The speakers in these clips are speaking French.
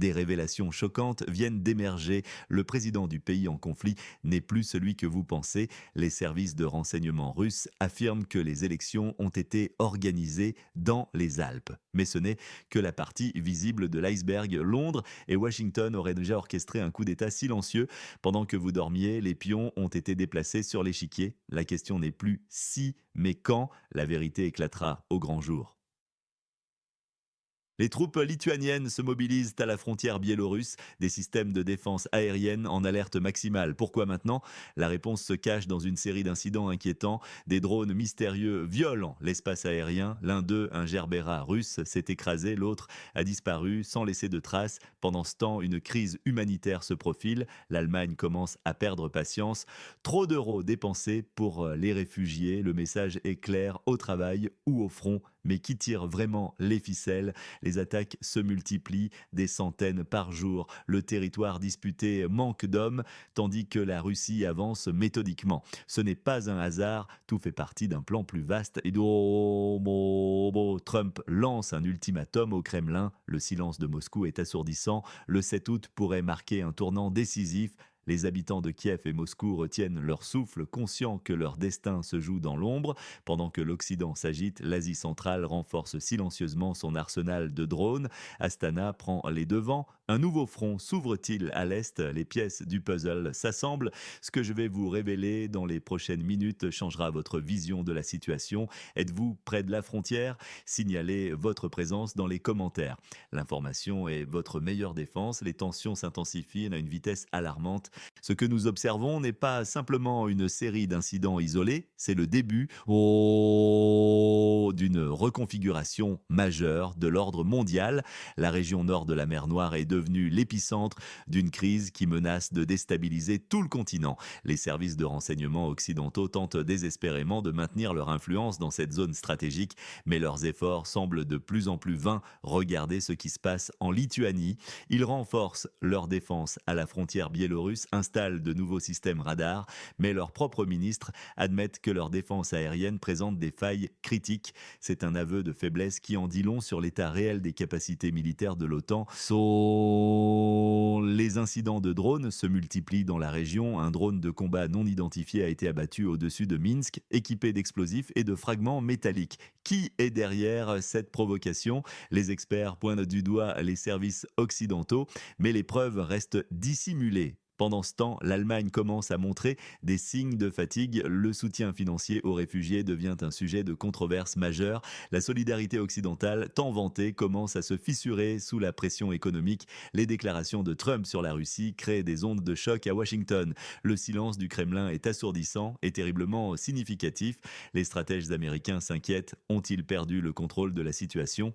Des révélations choquantes viennent d'émerger. Le président du pays en conflit n'est plus celui que vous pensez. Les services de renseignement russes affirment que les élections ont été organisées dans les Alpes. Mais ce n'est que la partie visible de l'iceberg. Londres et Washington auraient déjà orchestré un coup d'État silencieux. Pendant que vous dormiez, les pions ont été déplacés sur l'échiquier. La question n'est plus si, mais quand la vérité éclatera au grand jour. Les troupes lituaniennes se mobilisent à la frontière biélorusse, des systèmes de défense aérienne en alerte maximale. Pourquoi maintenant? La réponse se cache dans une série d'incidents inquiétants. Des drones mystérieux violent l'espace aérien. L'un d'eux, un Gerbera russe, s'est écrasé, l'autre a disparu sans laisser de traces. Pendant ce temps, une crise humanitaire se profile. L'Allemagne commence à perdre patience. Trop d'euros dépensés pour les réfugiés. Le message est clair, au travail ou au front. Mais qui tire vraiment les ficelles? Les attaques se multiplient, des centaines par jour. Le territoire disputé manque d'hommes, tandis que la Russie avance méthodiquement. Ce n'est pas un hasard, tout fait partie d'un plan plus vaste. Et Trump lance un ultimatum au Kremlin. Le silence de Moscou est assourdissant. Le 7 août pourrait marquer un tournant décisif. Les habitants de Kiev et Moscou retiennent leur souffle, conscients que leur destin se joue dans l'ombre. Pendant que l'Occident s'agite, l'Asie centrale renforce silencieusement son arsenal de drones. Astana prend les devants. Un nouveau front s'ouvre-t-il à l'Est? Les pièces du puzzle s'assemblent. Ce que je vais vous révéler dans les prochaines minutes changera votre vision de la situation. Êtes-vous près de la frontière? Signalez votre présence dans les commentaires. L'information est votre meilleure défense. Les tensions s'intensifient à une vitesse alarmante. Ce que nous observons n'est pas simplement une série d'incidents isolés, c'est le début d'une reconfiguration majeure de l'ordre mondial. La région nord de la mer Noire est devenue l'épicentre d'une crise qui menace de déstabiliser tout le continent. Les services de renseignement occidentaux tentent désespérément de maintenir leur influence dans cette zone stratégique, mais leurs efforts semblent de plus en plus vains. Regardez ce qui se passe en Lituanie. Ils renforcent leur défense à la frontière biélorusse, installent de nouveaux systèmes radars, mais leurs propres ministres admettent que leur défense aérienne présente des failles critiques. C'est un aveu de faiblesse qui en dit long sur l'état réel des capacités militaires de l'OTAN. Les incidents de drones se multiplient dans la région. Un drone de combat non identifié a été abattu au-dessus de Minsk, équipé d'explosifs et de fragments métalliques. Qui est derrière cette provocation? Les experts pointent du doigt les services occidentaux, mais les preuves restent dissimulées. Pendant ce temps, l'Allemagne commence à montrer des signes de fatigue. Le soutien financier aux réfugiés devient un sujet de controverse majeure. La solidarité occidentale, tant vantée, commence à se fissurer sous la pression économique. Les déclarations de Trump sur la Russie créent des ondes de choc à Washington. Le silence du Kremlin est assourdissant et terriblement significatif. Les stratèges américains s'inquiètent. Ont-ils perdu le contrôle de la situation?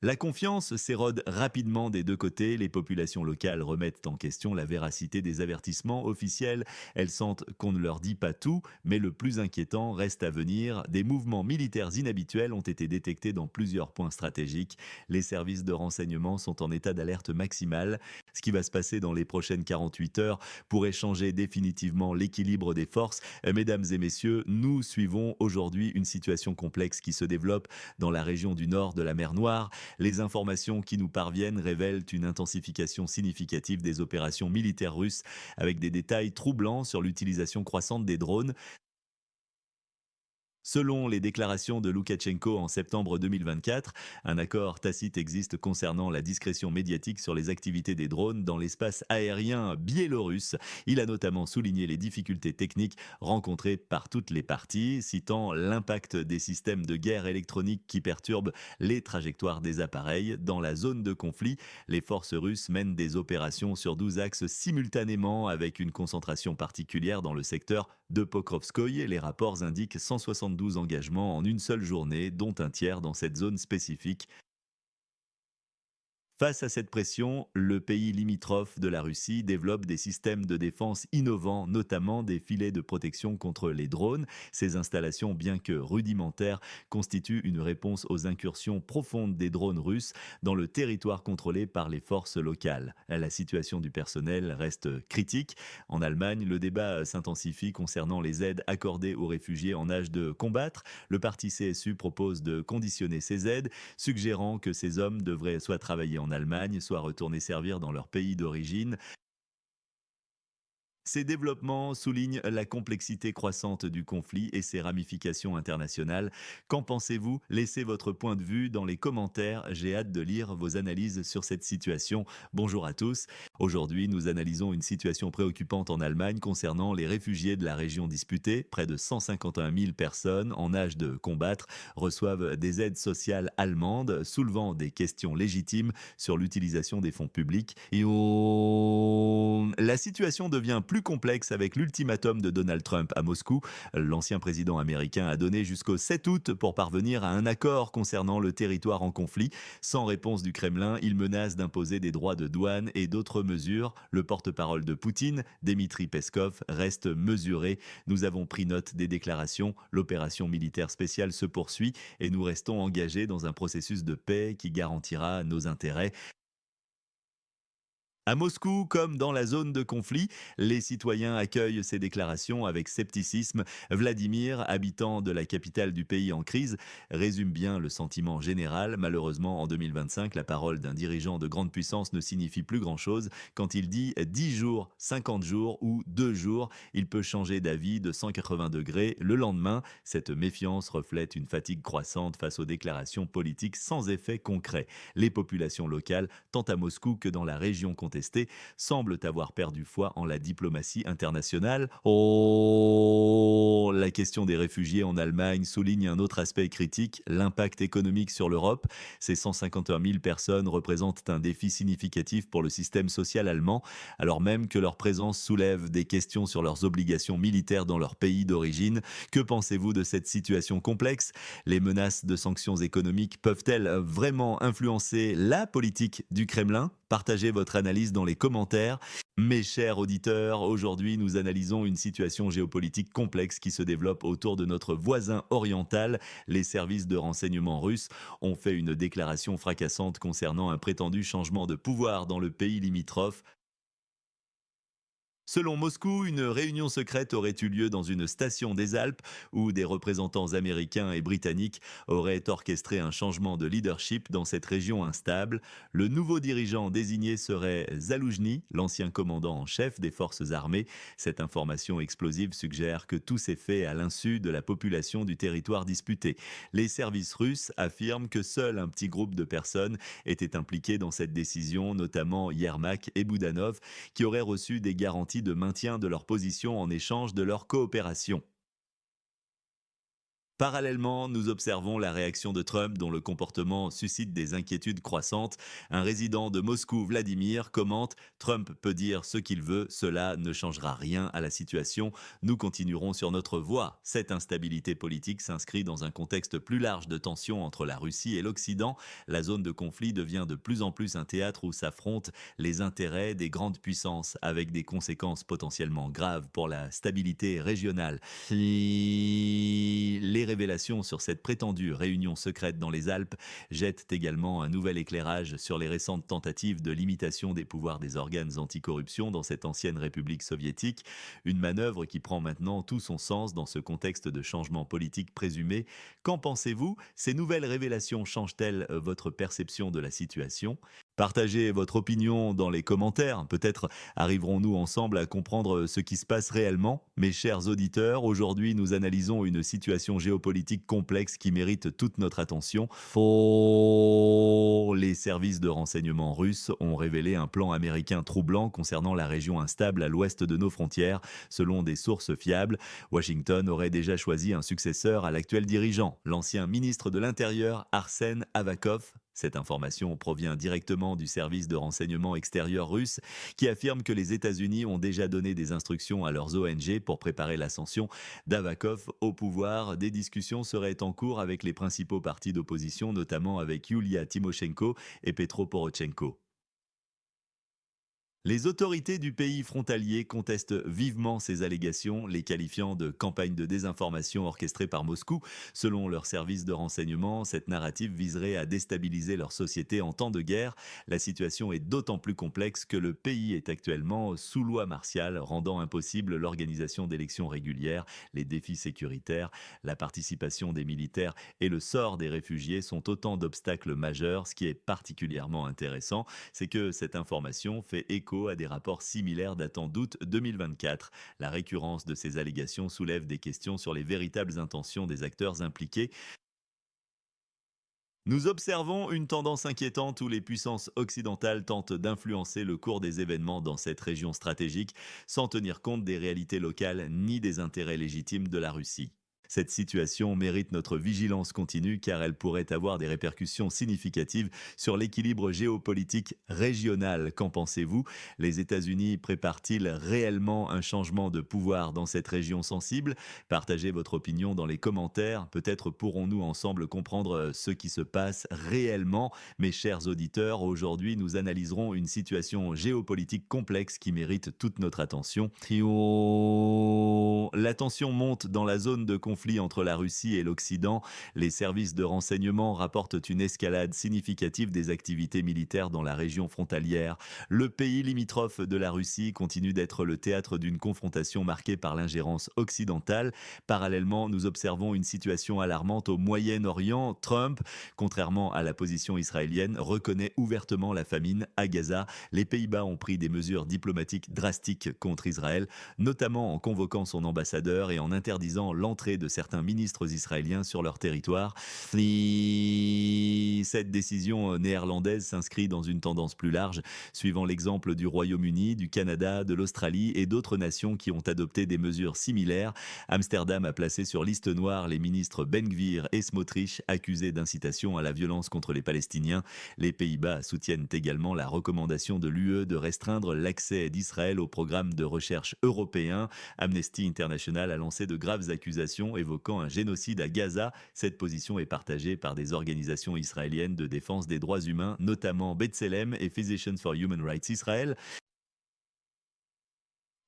La confiance s'érode rapidement des deux côtés. Les populations locales remettent en question la véracité des avertissements officiels. Elles sentent qu'on ne leur dit pas tout, mais le plus inquiétant reste à venir. Des mouvements militaires inhabituels ont été détectés dans plusieurs points stratégiques. Les services de renseignement sont en état d'alerte maximale. Ce qui va se passer dans les prochaines 48 heures pourrait changer définitivement l'équilibre des forces. Mesdames et messieurs, nous suivons aujourd'hui une situation complexe qui se développe dans la région du nord de la mer Noire. Les informations qui nous parviennent révèlent une intensification significative des opérations militaires russes, avec des détails troublants sur l'utilisation croissante des drones. Selon les déclarations de Loukachenko en septembre 2024, un accord tacite existe concernant la discrétion médiatique sur les activités des drones dans l'espace aérien biélorusse. Il a notamment souligné les difficultés techniques rencontrées par toutes les parties, citant l'impact des systèmes de guerre électronique qui perturbent les trajectoires des appareils. Dans la zone de conflit, les forces russes mènent des opérations sur 12 axes simultanément avec une concentration particulière dans le secteur de Pokrovskoye. Les rapports indiquent 172 engagements en une seule journée, dont un tiers dans cette zone spécifique. Face à cette pression, le pays limitrophe de la Russie développe des systèmes de défense innovants, notamment des filets de protection contre les drones. Ces installations, bien que rudimentaires, constituent une réponse aux incursions profondes des drones russes dans le territoire contrôlé par les forces locales. La situation du personnel reste critique. En Allemagne, le débat s'intensifie concernant les aides accordées aux réfugiés en âge de combattre. Le parti CSU propose de conditionner ces aides, suggérant que ces hommes devraient soit travailler en en Allemagne, soit retourner servir dans leur pays d'origine. Ces développements soulignent la complexité croissante du conflit et ses ramifications internationales. Qu'en pensez-vous? Laissez votre point de vue dans les commentaires. J'ai hâte de lire vos analyses sur cette situation. Bonjour à tous. Aujourd'hui, nous analysons une situation préoccupante en Allemagne concernant les réfugiés de la région disputée. Près de 151 000 personnes en âge de combattre reçoivent des aides sociales allemandes, soulevant des questions légitimes sur l'utilisation des fonds publics. La situation devient plus complexe avec l'ultimatum de Donald Trump à Moscou. L'ancien président américain a donné jusqu'au 7 août pour parvenir à un accord concernant le territoire en conflit. Sans réponse du Kremlin, il menace d'imposer des droits de douane et d'autres mesures. Le porte-parole de Poutine, Dmitri Peskov, reste mesuré. Nous avons pris note des déclarations. L'opération militaire spéciale se poursuit et nous restons engagés dans un processus de paix qui garantira nos intérêts. À Moscou, comme dans la zone de conflit, les citoyens accueillent ces déclarations avec scepticisme. Vladimir, habitant de la capitale du pays en crise, résume bien le sentiment général. Malheureusement, en 2025, la parole d'un dirigeant de grande puissance ne signifie plus grand-chose. Quand il dit 10 jours, 50 jours ou 2 jours, il peut changer d'avis de 180 degrés le lendemain. Cette méfiance reflète une fatigue croissante face aux déclarations politiques sans effet concret. Les populations locales, tant à Moscou que dans la région contestée, semblent avoir perdu foi en la diplomatie internationale. Oh, la question des réfugiés en Allemagne souligne un autre aspect critique, l'impact économique sur l'Europe. Ces 151 000 personnes représentent un défi significatif pour le système social allemand, alors même que leur présence soulève des questions sur leurs obligations militaires dans leur pays d'origine. Que pensez-vous de cette situation complexe? Les menaces de sanctions économiques peuvent-elles vraiment influencer la politique du Kremlin? Partagez votre analyse dans les commentaires. Mes chers auditeurs, aujourd'hui nous analysons une situation géopolitique complexe qui se développe autour de notre voisin oriental. Les services de renseignement russes ont fait une déclaration fracassante concernant un prétendu changement de pouvoir dans le pays limitrophe. Selon Moscou, une réunion secrète aurait eu lieu dans une station des Alpes où des représentants américains et britanniques auraient orchestré un changement de leadership dans cette région instable. Le nouveau dirigeant désigné serait Zaloujny, l'ancien commandant en chef des forces armées. Cette information explosive suggère que tout s'est fait à l'insu de la population du territoire disputé. Les services russes affirment que seul un petit groupe de personnes était impliqué dans cette décision, notamment Yermak et Boudanov, qui auraient reçu des garanties de maintien de leur position en échange de leur coopération. Parallèlement, nous observons la réaction de Trump dont le comportement suscite des inquiétudes croissantes. Un résident de Moscou, Vladimir, commente: Trump peut dire ce qu'il veut, cela ne changera rien à la situation. Nous continuerons sur notre voie. Cette instabilité politique s'inscrit dans un contexte plus large de tensions entre la Russie et l'Occident. La zone de conflit devient de plus en plus un théâtre où s'affrontent les intérêts des grandes puissances, avec des conséquences potentiellement graves pour la stabilité régionale. Les révélations sur cette prétendue réunion secrète dans les Alpes jettent également un nouvel éclairage sur les récentes tentatives de limitation des pouvoirs des organes anticorruption dans cette ancienne république soviétique, une manœuvre qui prend maintenant tout son sens dans ce contexte de changement politique présumé. Qu'en pensez-vous? Ces nouvelles révélations changent-elles votre perception de la situation? Partagez votre opinion dans les commentaires. Peut-être arriverons-nous ensemble à comprendre ce qui se passe réellement. Mes chers auditeurs, aujourd'hui nous analysons une situation géopolitique complexe qui mérite toute notre attention. Les services de renseignement russes ont révélé un plan américain troublant concernant la région instable à l'ouest de nos frontières. Selon des sources fiables, Washington aurait déjà choisi un successeur à l'actuel dirigeant, l'ancien ministre de l'Intérieur Arsen Avakov. Cette information provient directement du service de renseignement extérieur russe qui affirme que les États-Unis ont déjà donné des instructions à leurs ONG pour préparer l'ascension d'Avakov au pouvoir. Des discussions seraient en cours avec les principaux partis d'opposition, notamment avec Yulia Tymoshenko et Petro Poroshenko. Les autorités du pays frontalier contestent vivement ces allégations, les qualifiant de campagne de désinformation orchestrée par Moscou. Selon leurs services de renseignement, cette narrative viserait à déstabiliser leur société en temps de guerre. La situation est d'autant plus complexe que le pays est actuellement sous loi martiale, rendant impossible l'organisation d'élections régulières. Les défis sécuritaires, la participation des militaires et le sort des réfugiés sont autant d'obstacles majeurs. Ce qui est particulièrement intéressant, c'est que cette information fait écho à des rapports similaires datant d'août 2024. La récurrence de ces allégations soulève des questions sur les véritables intentions des acteurs impliqués. Nous observons une tendance inquiétante où les puissances occidentales tentent d'influencer le cours des événements dans cette région stratégique sans tenir compte des réalités locales ni des intérêts légitimes de la Russie. Cette situation mérite notre vigilance continue car elle pourrait avoir des répercussions significatives sur l'équilibre géopolitique régional. Qu'en pensez-vous? Les États-Unis préparent-ils réellement un changement de pouvoir dans cette région sensible? Partagez votre opinion dans les commentaires. Peut-être pourrons-nous ensemble comprendre ce qui se passe réellement. Mes chers auditeurs, aujourd'hui nous analyserons une situation géopolitique complexe qui mérite toute notre attention. La tension monte dans la zone de conflit entre la Russie et l'Occident. Les services de renseignement rapportent une escalade significative des activités militaires dans la région frontalière. Le pays limitrophe de la Russie continue d'être le théâtre d'une confrontation marquée par l'ingérence occidentale. Parallèlement, nous observons une situation alarmante au Moyen-Orient. Trump, contrairement à la position israélienne, reconnaît ouvertement la famine à Gaza. Les Pays-Bas ont pris des mesures diplomatiques drastiques contre Israël, notamment en convoquant son ambassadeur et en interdisant l'entrée de certains ministres israéliens sur leur territoire. Cette décision néerlandaise s'inscrit dans une tendance plus large, suivant l'exemple du Royaume-Uni, du Canada, de l'Australie et d'autres nations qui ont adopté des mesures similaires. Amsterdam a placé sur liste noire les ministres Ben Gvir et Smotrich, accusés d'incitation à la violence contre les Palestiniens. Les Pays-Bas soutiennent également la recommandation de l'UE de restreindre l'accès d'Israël au programme de recherche européen. Amnesty International a lancé de graves accusations évoquant un génocide à Gaza. Cette position est partagée par des organisations israéliennes de défense des droits humains, notamment B'Tselem et Physicians for Human Rights Israël.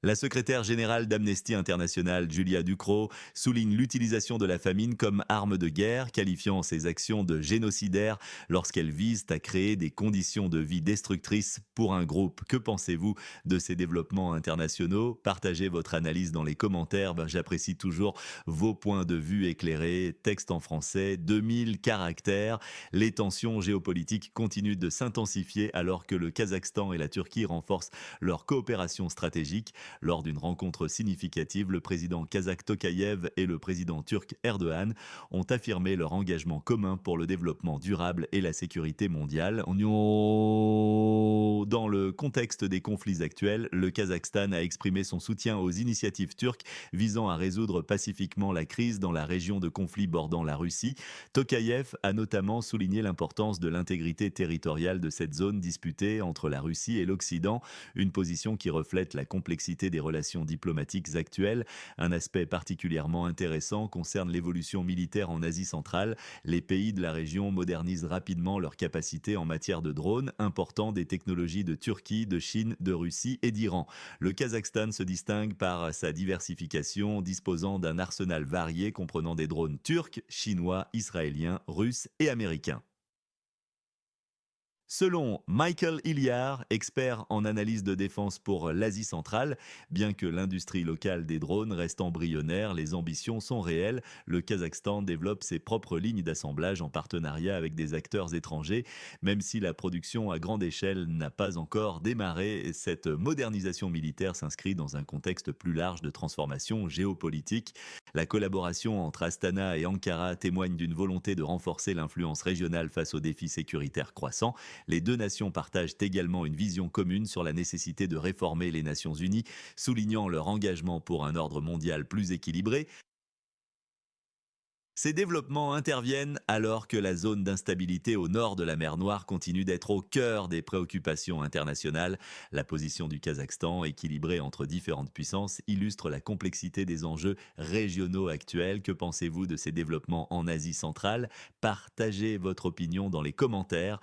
La secrétaire générale d'Amnesty International, Julia Ducrot, souligne l'utilisation de la famine comme arme de guerre, qualifiant ces actions de génocidaires lorsqu'elles visent à créer des conditions de vie destructrices pour un groupe. Que pensez-vous de ces développements internationaux? Partagez votre analyse dans les commentaires. J'apprécie toujours vos points de vue éclairés. Texte en français, 2000 caractères. Les tensions géopolitiques continuent de s'intensifier alors que le Kazakhstan et la Turquie renforcent leur coopération stratégique. Lors d'une rencontre significative, le président kazakh Tokayev et le président turc Erdogan ont affirmé leur engagement commun pour le développement durable et la sécurité mondiale. Dans le contexte des conflits actuels, le Kazakhstan a exprimé son soutien aux initiatives turques visant à résoudre pacifiquement la crise dans la région de conflit bordant la Russie. Tokayev a notamment souligné l'importance de l'intégrité territoriale de cette zone disputée entre la Russie et l'Occident, une position qui reflète la complexité des relations diplomatiques actuelles. Un aspect particulièrement intéressant concerne l'évolution militaire en Asie centrale. Les pays de la région modernisent rapidement leurs capacités en matière de drones, important des technologies de Turquie, de Chine, de Russie et d'Iran. Le Kazakhstan se distingue par sa diversification, disposant d'un arsenal varié comprenant des drones turcs, chinois, israéliens, russes et américains. Selon Michael Hilliard, expert en analyse de défense pour l'Asie centrale, bien que l'industrie locale des drones reste embryonnaire, les ambitions sont réelles. Le Kazakhstan développe ses propres lignes d'assemblage en partenariat avec des acteurs étrangers. Même si la production à grande échelle n'a pas encore démarré, cette modernisation militaire s'inscrit dans un contexte plus large de transformation géopolitique. La collaboration entre Astana et Ankara témoigne d'une volonté de renforcer l'influence régionale face aux défis sécuritaires croissants. Les deux nations partagent également une vision commune sur la nécessité de réformer les Nations Unies, soulignant leur engagement pour un ordre mondial plus équilibré. Ces développements interviennent alors que la zone d'instabilité au nord de la mer Noire continue d'être au cœur des préoccupations internationales. La position du Kazakhstan, équilibrée entre différentes puissances, illustre la complexité des enjeux régionaux actuels. Que pensez-vous de ces développements en Asie centrale? Partagez votre opinion dans les commentaires.